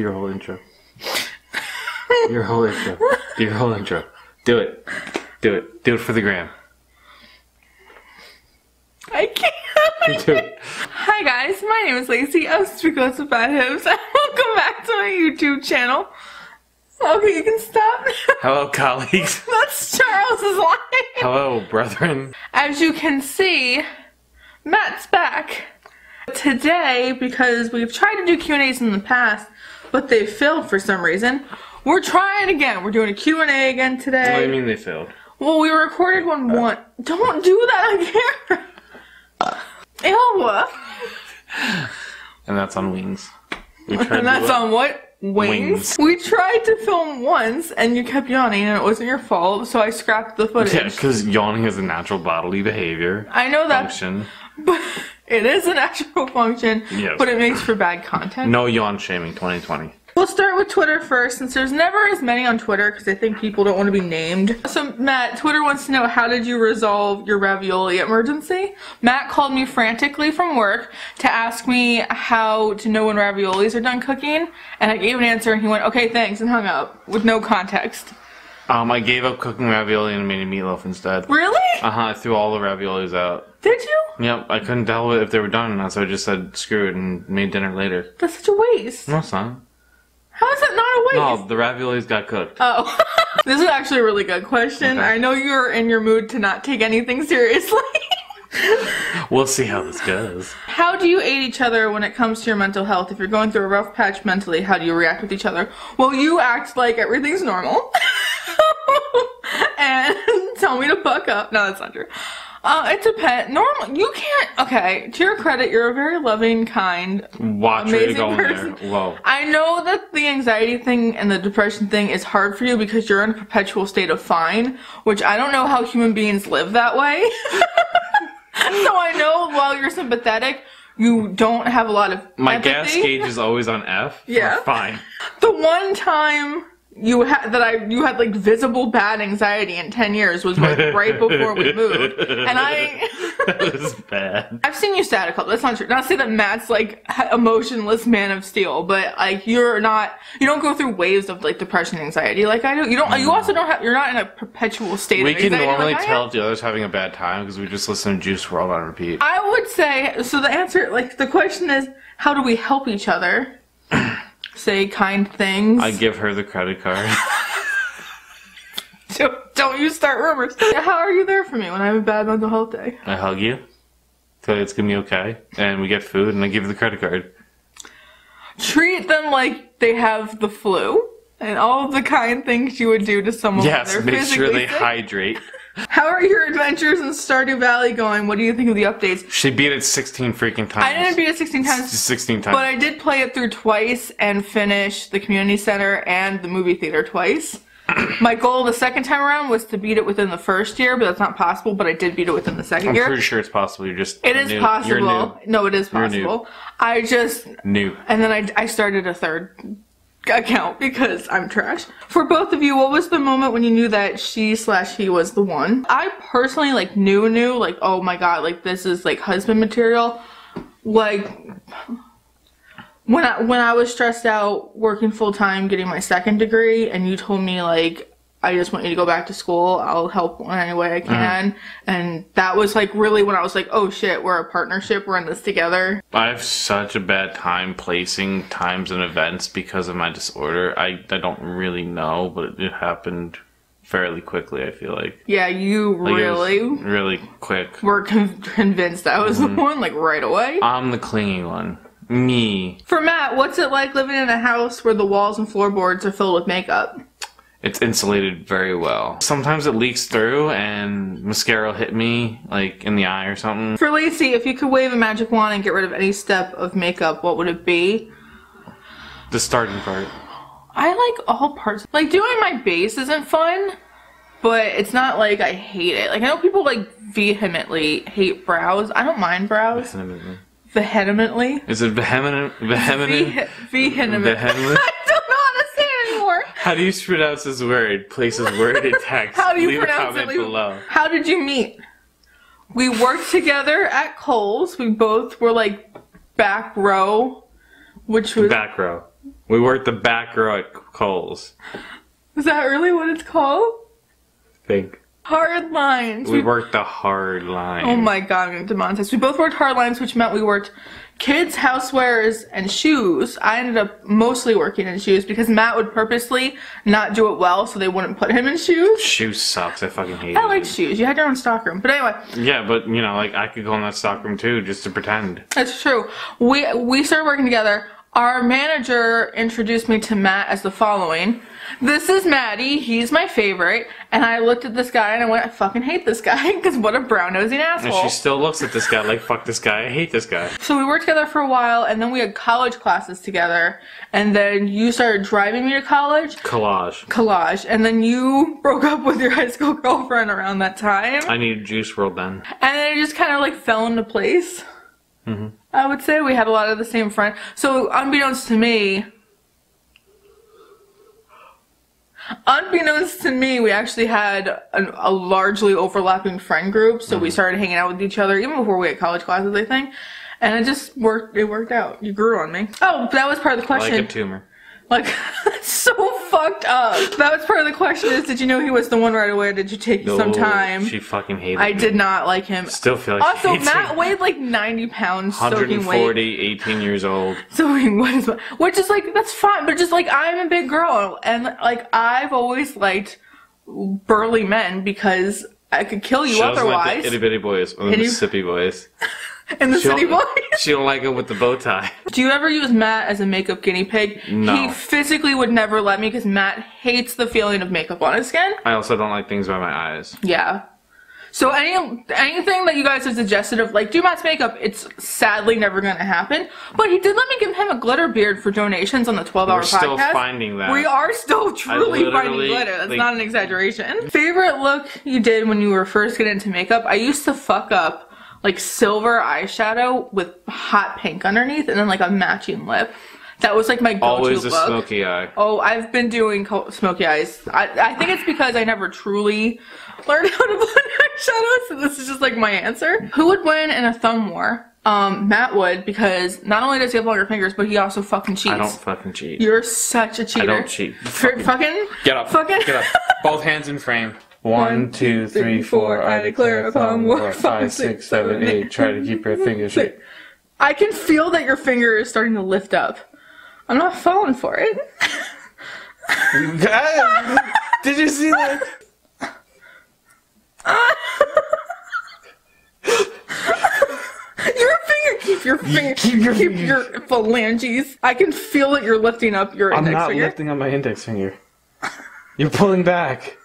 your whole intro. Your whole intro. Do your whole intro. Do it. Do it. Do it for the gram. I can't. Do it. Hi guys, my name is Lacie of spookylipsandfathips and welcome back to my YouTube channel. Okay, you can stop. Hello, colleagues. That's Charles's line. Hello, brethren. As you can see, Matt's back. Today, because we've tried to do Q&As in the past, but they failed for some reason, we're trying again. We're doing a Q&A again today. What do you mean they failed? Well, we recorded one once. Don't do that on camera. Ew. And that's on wings. And that's on what? Wings. We tried to film once and you kept yawning and it wasn't your fault, so I scrapped the footage. Yeah, because yawning is a natural bodily behavior. I know that. Function. But it is an actual function, Yes. but it makes for bad content. No yawn shaming 2020. We'll start with Twitter first, since there's never as many on Twitter because I think people don't want to be named. So Matt, Twitter wants to know, how did you resolve your ravioli emergency? Matt called me frantically from work to ask me how to know when raviolis are done cooking, and I gave an answer and he went, okay, thanks, and hung up with no context. I gave up cooking ravioli and made a meatloaf instead. Really? I threw all the raviolis out. Did you? Yep, I couldn't tell if they were done or not, so I just said screw it and made dinner later. That's such a waste. No, it's not. How is that not a waste? No, the raviolis got cooked. Oh. This is actually a really good question. Okay. I know you're in your mood to not take anything seriously. We'll see how this goes. How do you aid each other when it comes to your mental health? If you're going through a rough patch mentally, how do you react with each other? Well, you act like everything's normal. And tell me to fuck up. No, that's not true. It depends. Normal, you can't. Okay, to your credit, you're a very loving, kind, Watch where you amazing go in person. there. Whoa. I know that the anxiety thing and the depression thing is hard for you because you're in a perpetual state of fine, which I don't know how human beings live that way. So I know while you're sympathetic, you don't have a lot of My empathy. gas gauge is always on F. Yeah. Fine. The one time you had like visible bad anxiety in 10 years was like right before we moved, and That was bad. I've seen you sad a couple. That's not true. Not to say that Matt's like emotionless man of steel, but like you don't go through waves of like depression, anxiety like I do. You don't. You also don't have. You're not in a perpetual state We of can anxiety. normally like tell if the other's having a bad time because we just listen to Juice WRLD on repeat. I would say so. The answer, like the question is, how do we help each other? Say kind things. I give her the credit card. Don't you start rumors. How are you there for me when I have a bad mental health day? I hug you. Tell you it's gonna be okay. And we get food and I give you the credit card. Treat them like they have the flu and all of the kind things you would do to someone Yes, when they're make sure physically they sick. hydrate. How are your adventures in Stardew Valley going? What do you think of the updates? She beat it 16 freaking times. I didn't beat it 16 times. 16 times. But I did play it through twice and finish the community center and the movie theater twice. My goal the second time around was to beat it within the first year, but that's not possible, but I did beat it within the second year. I'm pretty sure it's possible. You're just It is new. possible. You're new. No, it is You're new. possible. I just... New. And then I started a third account because I'm trash. For both of you, what was the moment when you knew that she/he was the one? I personally like knew like, oh my god, like this is like husband material. Like when I was stressed out working full time getting my second degree and you told me like, I just want you to go back to school, I'll help in any way I can. And that was like really when I was like, oh shit, we're a partnership, we're in this together. I have such a bad time placing times and events because of my disorder. I don't really know, but it happened fairly quickly, I feel like. Yeah, you Like, it was really really quick. were convinced I was the one, like right away. I'm the clingy one. Me. For Matt, what's it like living in a house where the walls and floorboards are filled with makeup? It's insulated very well. Sometimes it leaks through and mascara will hit me, like, in the eye or something. For Lacie, if you could wave a magic wand and get rid of any step of makeup, what would it be? The starting part. I like all parts. Like, doing my base isn't fun, but it's not like I hate it. Like, I know people, like, vehemently hate brows. I don't mind brows. Vehemently. Vehemently? Is it vehement? Vehement. Vehement? I don't know how to say it anymore. How do you pronounce this word? Place this word in text. How do you Leave pronounce a comment it? below. How did you meet? We worked together at Kohl's. We both were like back row, which was Back row. We worked the back row at Kohl's. Is that really what it's called? I think. Hard lines. We worked the hard line. Oh my god, I'm gonna demonetize. We both worked hard lines, which meant we worked kids, housewares, and shoes. I ended up mostly working in shoes because Matt would purposely not do it well so they wouldn't put him in shoes. Shoes sucks. I fucking hate it. I like shoes. You had your own stockroom. But anyway. Yeah, but you know, like I could go in that stockroom too just to pretend. That's true. We started working together. Our manager introduced me to Matt as the following. This is Maddie, he's my favorite, and I looked at this guy and I went, I fucking hate this guy, because what a brown-nosing asshole. And she still looks at this guy like, fuck this guy, I hate this guy. So we worked together for a while, and then we had college classes together, and then you started driving me to college. Collage. And then you broke up with your high school girlfriend around that time. I needed Juice WRLD then. And then it just kind of like fell into place. Mm-hmm. I would say we had a lot of the same friends. So unbeknownst to me, we actually had a largely overlapping friend group. So we started hanging out with each other even before we had college classes, I think. And it just worked. It worked out. You grew on me. Oh, that was part of the question. Like a tumor. Like, that's so fucked up. That was part of the question is, did you know he was the one right away or did you take some time? She fucking hated I me. did not like him. Still feel like also, she hates Matt me. weighed like 90 pounds 140, soaking weight. 18 years old. Soaking what is which is like, that's fine, but just like, I'm a big girl and like, I've always liked burly men because I could kill you otherwise. Like the itty bitty boys or the Mississippi boys. And the city boys. She don't like it with the bow tie. Do you ever use Matt as a makeup guinea pig? No. He physically would never let me because Matt hates the feeling of makeup on his skin. I also don't like things by my eyes. Yeah. So anything that you guys have suggested of like, do Matt's makeup, it's sadly never going to happen. But he did let me give him a glitter beard for donations on the 12-hour podcast. We're still finding that. We are still truly finding glitter. That's not an exaggeration. Favorite look you did when you were first getting into makeup? I used to fuck up like silver eyeshadow with hot pink underneath and then like a matching lip. That was like my go-to look. Always a smoky eye. Oh, I've been doing smoky eyes. I think it's because I never truly learned how to blend eyeshadow, so this is just like my answer. Who would win in a thumb war? Matt would, because not only does he have longer fingers, but he also fucking cheats. I don't fucking cheat. You're such a cheater. I don't cheat. Fucking get up. Fucking get up. Both hands in frame. 1, 2, 3, 4. I declare a thumb war. 5, 6, 7, 8. Try to keep your fingers straight. I can feel that your finger is starting to lift up. I'm not falling for it. Did you see that? Keep your phalanges. I can feel that you're lifting up your index finger. I'm not lifting up my index finger. You're pulling back.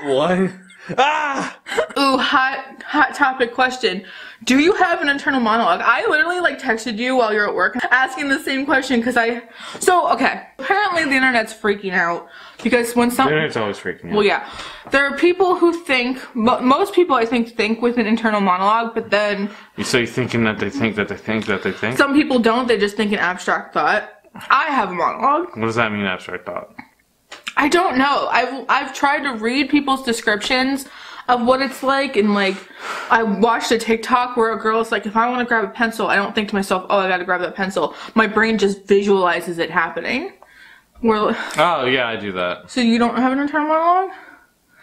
What? Ah! Ooh, hot topic question. Do you have an internal monologue? I literally like texted you while you're at work asking the same question because okay. Apparently the internet's freaking out because when The internet's always freaking out. Well, yeah. There are people who think, most people I think with an internal monologue, but then... So you're thinking that they think that they think that they think? Some people don't, they just think an abstract thought. I have a monologue. What does that mean, abstract thought? I don't know. I've tried to read people's descriptions of what it's like, and like I watched a TikTok where a girl is like, if I want to grab a pencil, I don't think to myself, oh, I gotta grab that pencil. My brain just visualizes it happening. Oh yeah, I do that. So you don't have an internal monologue?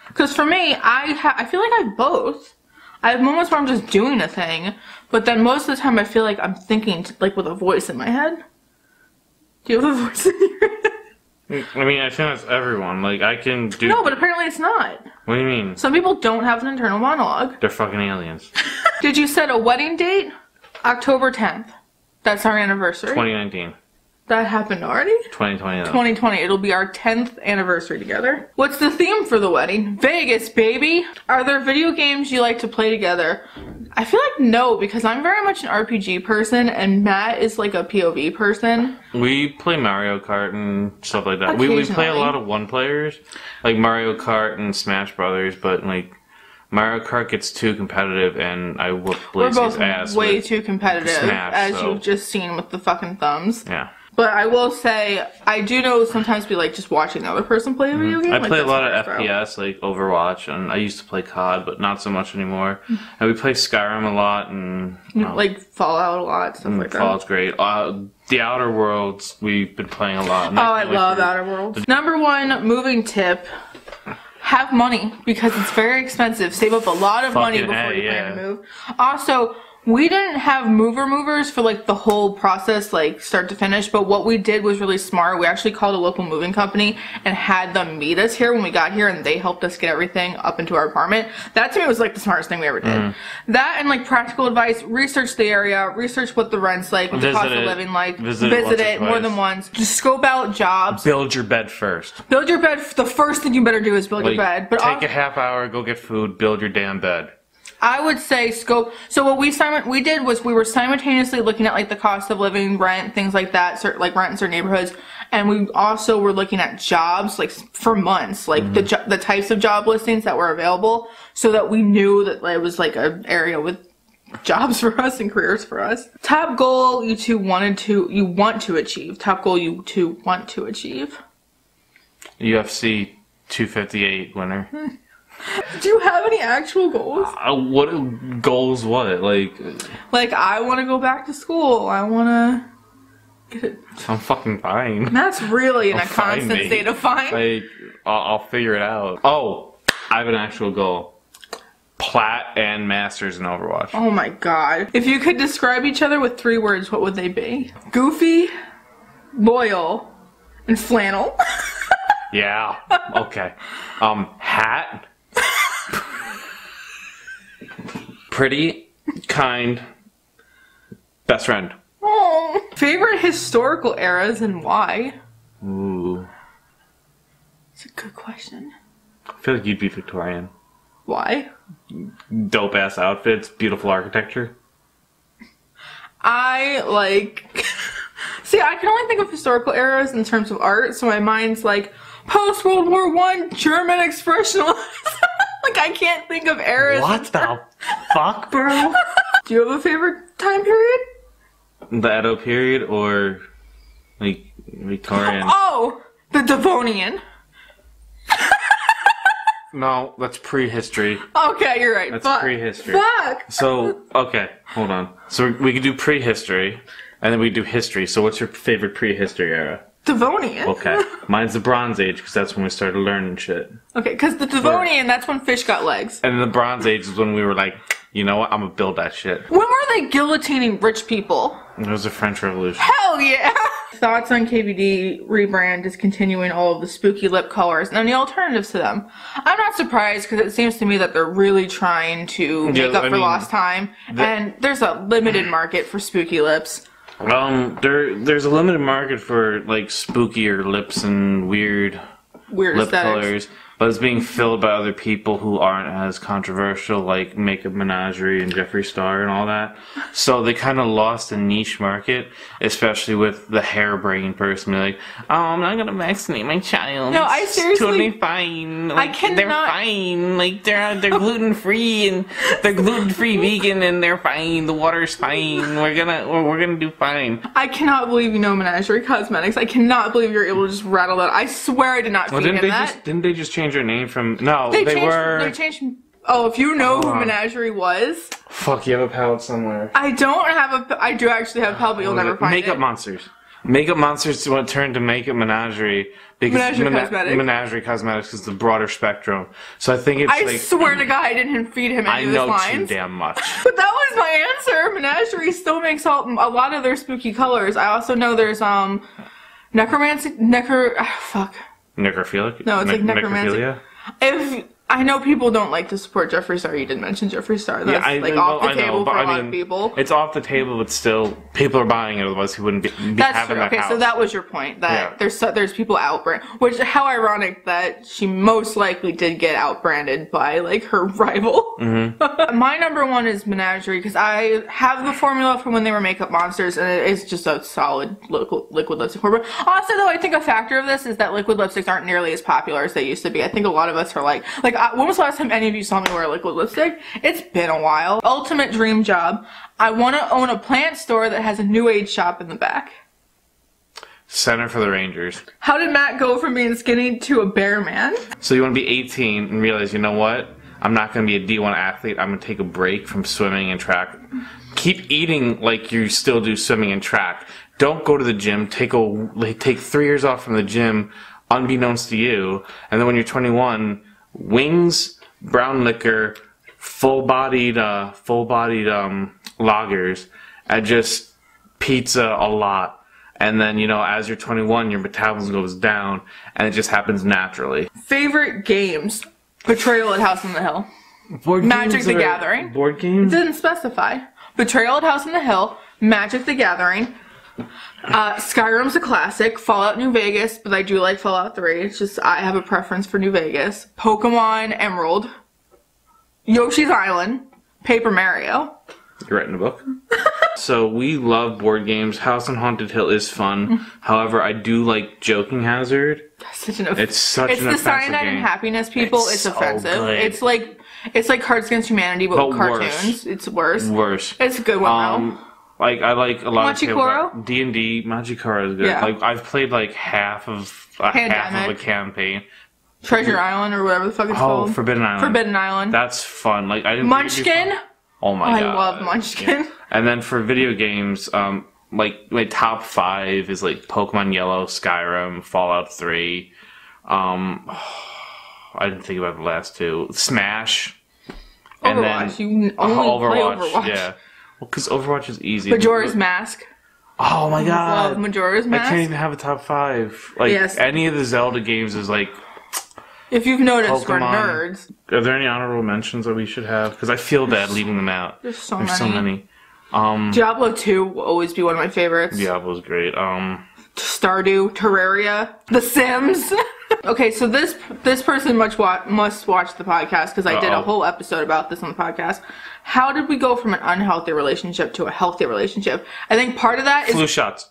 Because for me, I feel like I have both. I have moments where I'm just doing a thing, but then most of the time I feel like I'm thinking like with a voice in my head. Do you have a voice in your head? I mean, I think that's everyone. Like, I can do... No, but apparently it's not. What do you mean? Some people don't have an internal monologue. They're fucking aliens. Did you set a wedding date? October 10th. That's our anniversary. 2019. That happened already? 2020. 2020. It'll be our 10th anniversary together. What's the theme for the wedding? Vegas, baby! Are there video games you like to play together? I feel like no, because I'm very much an RPG person, and Matt is like a POV person. We play Mario Kart and stuff like that. We play a lot of one-players, like Mario Kart and Smash Brothers, but like Mario Kart gets too competitive, and I whoop Lacey's ass. We're both way too competitive, Smash, as you've just seen with the fucking thumbs. Yeah. But I will say, I do know sometimes we like just watching the other person play a video game. I like, play a lot of FPS, like Overwatch, and I used to play COD, but not so much anymore. And we play Skyrim a lot, and like Fallout a lot, stuff like that. Fallout's great. The Outer Worlds, we've been playing a lot. Oh, I love Outer Worlds. Number one moving tip. Have money, because it's very expensive. Save up a lot of money before you plan to move. Also, we didn't have movers for like the whole process, like start to finish, but what we did was really smart. We actually called a local moving company and had them meet us here when we got here, and they helped us get everything up into our apartment. That to me was like the smartest thing we ever did. That and like practical advice, research the area, research what the rent's like, what the cost of living like, visit it more than once. Just scope out jobs. Build your bed first. Build your bed. The first thing you better do is build your bed. But take a half hour, go get food, build your damn bed. I would say scope. So what we did was we were simultaneously looking at like the cost of living, rent, things like that, like rent in certain neighborhoods, and we also were looking at jobs like for months, like the types of job listings that were available, so that we knew that it was like an area with jobs for us and careers for us. Top goal you want to achieve. Top goal you want to achieve. UFC 258 winner. Do you have any actual goals? What goals? What like I want to go back to school. I want to get it. I'm fucking fine. That's really in a constant state of fine. Like I'll figure it out. Oh, I have an actual goal. Plat and Masters in Overwatch. Oh my god! If you could describe each other with 3 words, what would they be? Goofy, loyal, and flannel. Yeah. Okay. Hat. Pretty, kind, best friend. Oh. Favorite historical eras and why? Ooh. It's a good question. I feel like you'd be Victorian. Why? Dope ass outfits, beautiful architecture. I like... See, I can only think of historical eras in terms of art, so my mind's like post-World War I German expressionist. Like, I can't think of eras. What the fuck, bro? Do you have a favorite time period? The Edo period or, like, Victorian? Oh! The Devonian. No, that's prehistory. Okay, you're right. That's prehistory. Fuck! So, okay, hold on. So we could do prehistory, and then we do history. So what's your favorite prehistory era? Devonian. Okay. Mine's the Bronze Age, because that's when we started learning shit. Okay, because the Devonian, that's when fish got legs. And the Bronze Age is when we were like, you know what, I'm gonna build that shit. When were they guillotining rich people? It was the French Revolution. Hell yeah! Thoughts on KVD rebrand discontinuing all of the spooky lip colors and any alternatives to them? I'm not surprised, because it seems to me that they're really trying to make up for lost time. And there's a limited market for spooky lips. There's a limited market for like spookier lips and weird lip aesthetics. colors, but it's being filled by other people who aren't as controversial, like Makeup Menagerie and Jeffree Star and all that. So they kind of lost a niche market, especially with the harebrained person being like, "Oh, I'm not gonna vaccinate my child. No, I seriously, it's totally fine. Like, I cannot. They're fine. Like they're gluten free and they're gluten free vegan and they're fine. The water's fine. We're gonna do fine." I cannot believe you know Menagerie Cosmetics. I cannot believe you're able to just rattle that. I swear I did not feed him that. Didn't they just change their name from? No, they changed. Oh, if you know who Menagerie was. Fuck, you have a palette somewhere. I don't have a. I do actually have a palette, but you'll never find it. Makeup Monsters. Makeup Monsters turned to Makeup Menagerie because Menagerie Cosmetics is the broader spectrum. So I think it's I swear to God, I didn't feed him any of his lines. I know too damn much. But that was my answer. Menagerie still makes a lot of their spooky colors. I also know there's necromancy. Fuck. Necrophilic? No, it's like necromancy. Necrophilia? If I know people don't like to support Jeffree Star. You did mention Jeffree Star. That's off the table for a lot of people. It's off the table, but still, people are buying it. Otherwise, he wouldn't be having that house. Okay, so that was your point. That there's people outbrand. Which, how ironic that she most likely did get outbranded by like her rival. Mm-hmm. My number one is Menagerie because I have the formula from when they were Makeup Monsters, and it is just a solid liquid lipstick formula. Also, though, I think a factor of this is that liquid lipsticks aren't nearly as popular as they used to be. I think a lot of us are like when was the last time any of you saw me wear liquid lipstick? It's been a while. Ultimate dream job. I want to own a plant store that has a new age shop in the back. center for the Rangers. How did Matt go from being skinny to a bear man? So you want to be 18 and realize, you know what? I'm not going to be a D1 athlete. I'm going to take a break from swimming and track. Keep eating like you still do swimming and track. Don't go to the gym. Take 3 years off from the gym, unbeknownst to you. And then when you're 21, wings, brown liquor, full-bodied lagers, and just pizza a lot. And then, you know, as you're 21, your metabolism goes down, and it just happens naturally. Favorite games? Betrayal at House on the Hill. Magic the Gathering. Board games? It didn't specify. Betrayal at House on the Hill. Magic the Gathering. Skyrim's a classic. Fallout New Vegas, but I do like Fallout 3. It's just I have a preference for New Vegas. Pokemon Emerald. Yoshi's Island. Paper Mario. You're writing a book? So we love board games. House on Haunted Hill is fun. However, I do like Joking Hazard. It's the cyanide and happiness, people. It's so offensive. good. It's like Cards Against Humanity, but with cartoons. Worse. It's worse. Worse. It's a good one though. Like I like a lot Machikoro? of D&D. Machikoro is good. Yeah. Like I've played like half of a campaign. Treasure Island or whatever the fuck it's called. Forbidden Island. Forbidden Island. That's fun. Like I didn't. Munchkin. Oh my god. I love Munchkin. Yeah. And then for video games, like my top 5 is like Pokemon Yellow, Skyrim, Fallout 3. I didn't think about the last 2. Smash. And Overwatch. Then, you only play Overwatch. Yeah. Well, because Overwatch is easy. Majora's Mask. Oh my god. Love Majora's Mask. I can't even have a top 5. Like any of the Zelda games is like. If you've noticed, Pokemon. we're nerds. Are there any honorable mentions that we should have? Because I feel bad leaving them out. There's so many. Diablo 2 will always be one of my favorites. Diablo's great. Stardew, Terraria, The Sims. Okay, so this person must watch the podcast because I did a whole episode about this on the podcast. How did we go from an unhealthy relationship to a healthy relationship? I think part of that is flu shots.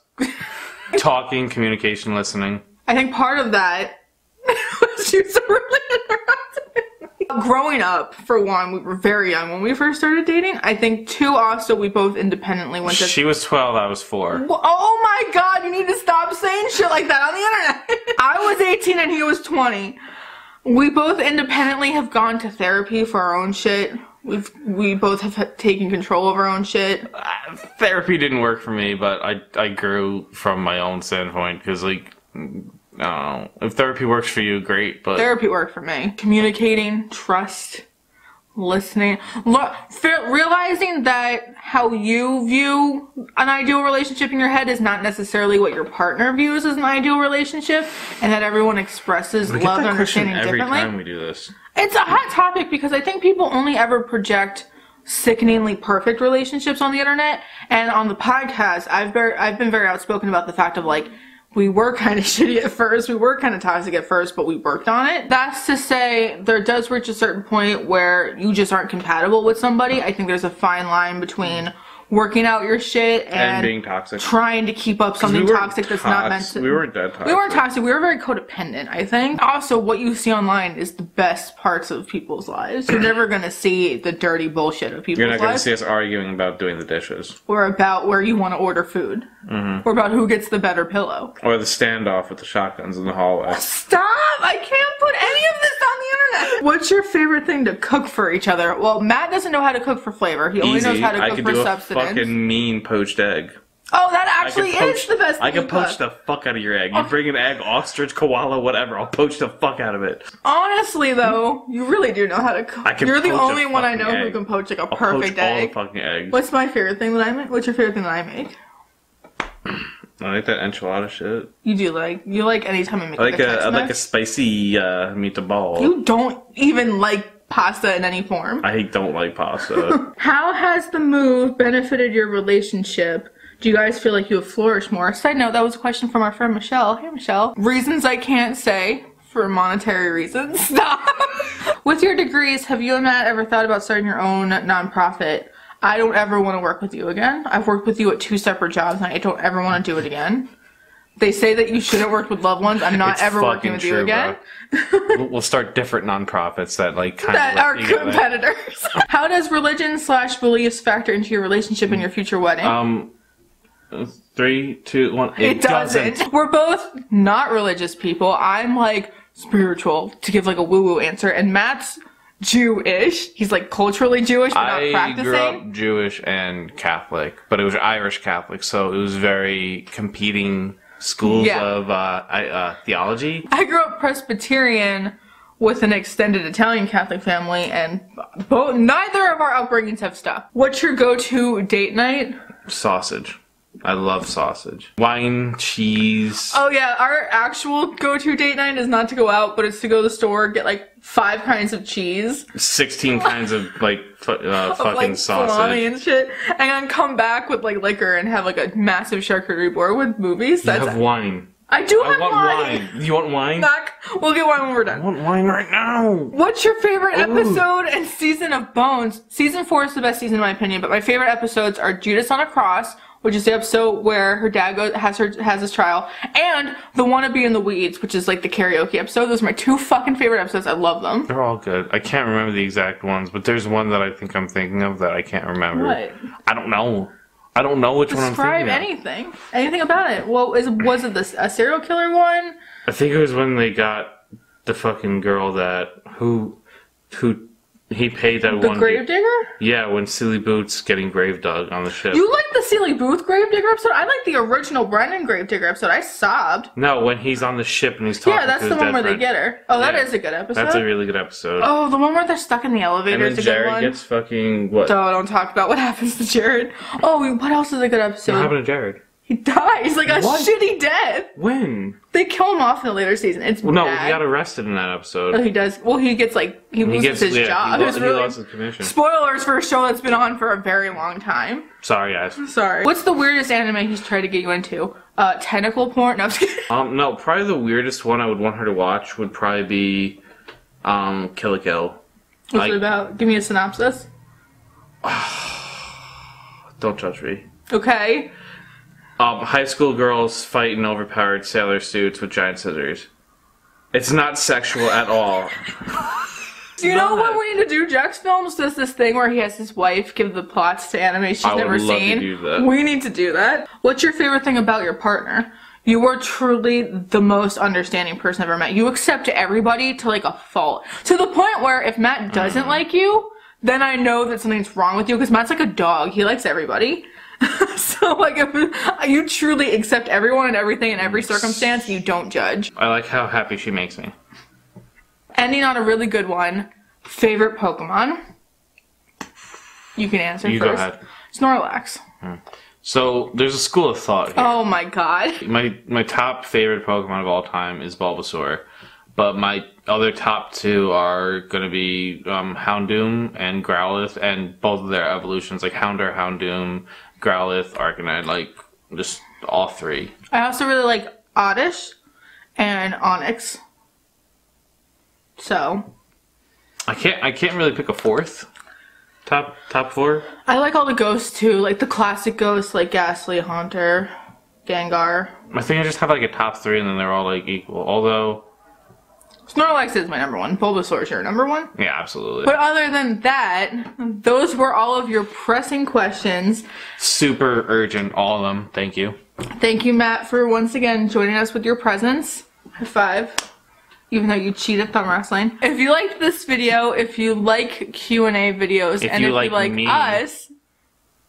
Talking, communication, listening. I think part of that was you so really interrupted me. Growing up, for one, we were very young when we first started dating. I think 2, also we both independently went to. She was 12, I was 4. Oh my god, you need to stop saying shit like that on the internet. I was 18 and he was 20. We both independently have gone to therapy for our own shit. We both have taken control of our own shit. Therapy didn't work for me, but I grew from my own standpoint because like. I don't know. If therapy works for you, great, but... Therapy worked for me. Communicating, trust, listening. Realizing that how you view an ideal relationship in your head is not necessarily what your partner views as an ideal relationship, and that everyone expresses love and understanding differently. Every time we do this. It's a hot topic because I think people only ever project sickeningly perfect relationships on the internet, and on the podcast, I've been very outspoken about the fact of like, we were kind of shitty at first, we were kind of toxic at first, but we worked on it. That's to say, there does reach a certain point where you just aren't compatible with somebody. I think there's a fine line between working out your shit and being toxic. Trying to keep up something toxic that's not meant to. We weren't that toxic. We weren't toxic, we were very codependent, I think. Also, what you see online is the best parts of people's lives. You're never gonna see the dirty bullshit of people's lives. You're not gonna see us arguing about doing the dishes. Or about where you want to order food. Or about who gets the better pillow. Or the standoff with the shotguns in the hallway. Stop! I can't put any of this on the internet! What's your favorite thing to cook for each other? Well, Matt doesn't know how to cook for flavor. He only knows how to cook for substance. Fucking mean poached egg. Oh, that actually is the best thing I can poach the fuck out of your egg. You bring an egg, ostrich, koala, whatever. I'll poach the fuck out of it. Honestly, though, you really do know how to cook. You're the only one I know who can poach like a perfect egg. All the fucking eggs. What's my favorite thing that I make? What's your favorite thing that I make? I like that enchilada shit. You like anytime I make I like a spicy meatball. You don't even like pasta in any form. I don't like pasta. How has the move benefited your relationship? Do you guys feel like you have flourished more? Side note, that was a question from our friend Michelle. Hey Michelle. Reasons I can't say for monetary reasons. Stop. With your degrees, have you and Matt ever thought about starting your own nonprofit? I don't ever want to work with you again. I've worked with you at 2 separate jobs and I don't ever want to do it again. They say that you shouldn't work with loved ones. I'm not ever working with you again. We'll start different nonprofits that like kind that of are competitors. How does religion/beliefs factor into your relationship and your future wedding? 3, 2, 1. It doesn't. We're both not religious people. I'm like spiritual, to give like a woo-woo answer, and Matt's Jewish. He's like culturally Jewish, but not practicing. I grew up Jewish and Catholic, but it was Irish Catholic, so it was very competing schools of theology. I grew up Presbyterian with an extended Italian Catholic family, and neither of our upbringings have stuck. What's your go-to date night? Sausage. I love sausage. Wine, cheese. Oh yeah, our actual go-to date night is not to go out, but it's to go to the store, get like 5 kinds of cheese. 16 kinds of like fucking like sausage. Salami and shit. And then come back with like liquor and have like a massive charcuterie board with movies. You have wine. I do have wine. You want wine? We'll get wine when we're done. I want wine right now. What's your favorite episode and season of Bones? Season 4 is the best season in my opinion, but my favorite episodes are Judas on a Cross, which is the episode where her dad has his trial, and The Wannabe in the Weeds, which is like the karaoke episode. Those are my 2 fucking favorite episodes. I love them. They're all good. I can't remember the exact ones, but there's one that I think I'm thinking of that I can't remember. What? I don't know. I don't know which one I'm thinking of. Describe anything about it. Well, was it a serial killer one? I think it was when they got the fucking girl that who he paid that the one. The gravedigger? Yeah, when Silly Boots getting grave dug on the ship. You like the Silly Booth gravedigger episode? I like the original Brennan gravedigger episode. I sobbed. No, when he's on the ship and he's talking to his dead friend. Yeah, that's the one where they get her. Oh, that is a good episode. That's a really good episode. Oh, the one where they're stuck in the elevator is a good one. And Jared gets fucking what? Don't talk about what happens to Jared. Oh, what else is a good episode? What happened to Jared? He dies like a shitty death. When? They kill him off in the later season. It's bad. No, he got arrested in that episode. Oh, he does. Well, he gets like he loses his job. He lost his commission. Spoilers for a show that's been on for a very long time. Sorry, guys. Sorry. What's the weirdest anime he's tried to get you into? Tentacle porn? No, I'm just kidding. No, probably the weirdest one I would want her to watch would probably be Kill la Kill. What's it about? Give me a synopsis. Don't judge me. Okay. High school girls fight in overpowered sailor suits with giant scissors. It's not sexual at all. You know what we need to do? Jax Films does this thing where he has his wife give the plots to anime she's never seen. I would love to do that. We need to do that. What's your favorite thing about your partner? You are truly the most understanding person I've ever met. You accept everybody to like a fault. To the point where if Matt doesn't like you, then I know that something's wrong with you, because Matt's like a dog. He likes everybody. So like if you truly accept everyone and everything in every circumstance, you don't judge. I like how happy she makes me. Ending on a really good one. Favorite Pokemon? You can answer first. You go ahead. Snorlax. So there's a school of thought here. Oh my god. My top favorite Pokemon of all time is Bulbasaur. But my other top 2 are going to be Houndoom and Growlithe, and both of their evolutions, like Houndour, Houndoom, Growlithe, Arcanine, like just all 3. I also really like Oddish and Onyx. So I can't really pick a 4th. Top 4. I like all the ghosts too, like the classic ghosts like Ghastly, Haunter, Gengar. I think I just have like a top 3 and then they're all like equal. Although Snorlax is my number 1. Bulbasaur is your number 1? Yeah, absolutely. But other than that, those were all of your pressing questions. Super urgent, all of them. Thank you. Thank you, Matt, for once again joining us with your presence. High five. Even though you cheated thumb wrestling. If you liked this video, if you like Q&A videos, and if you like us,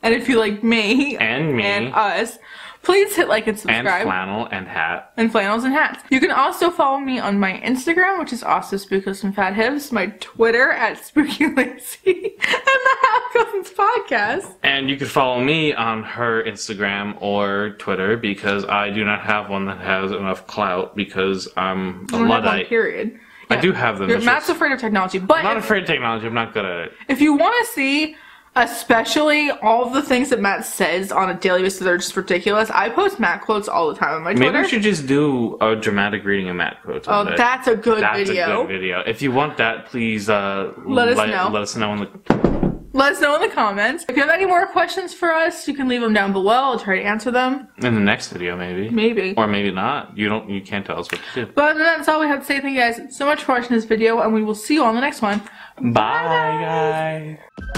and if you like me and us, please hit like and subscribe. And flannel and hat. And flannels and hats. You can also follow me on my Instagram, which is also spookylipsandfathips, my Twitter at spookylipsy, and the Half Cousins Podcast. And you can follow me on her Instagram or Twitter, because I do not have one that has enough clout, because I'm a Luddite. Period. Yeah. I do have them. Matt's afraid of technology, but I'm not afraid of technology. I'm not good at it. If you want to see, especially all of the things that Matt says on a daily basis that are just ridiculous, I post Matt quotes all the time on my Twitter. Maybe we should just do a dramatic reading of Matt quotes. Oh, that's a good video. That's a good video. If you want that, please let us know. Let us know in the comments. If you have any more questions for us, you can leave them down below. I'll try to answer them. In the next video, maybe. Maybe. Or maybe not. You can't tell us what to do. But other than that, that's all we have to say. Thank you guys so much for watching this video, and we will see you on the next one. Bye guys.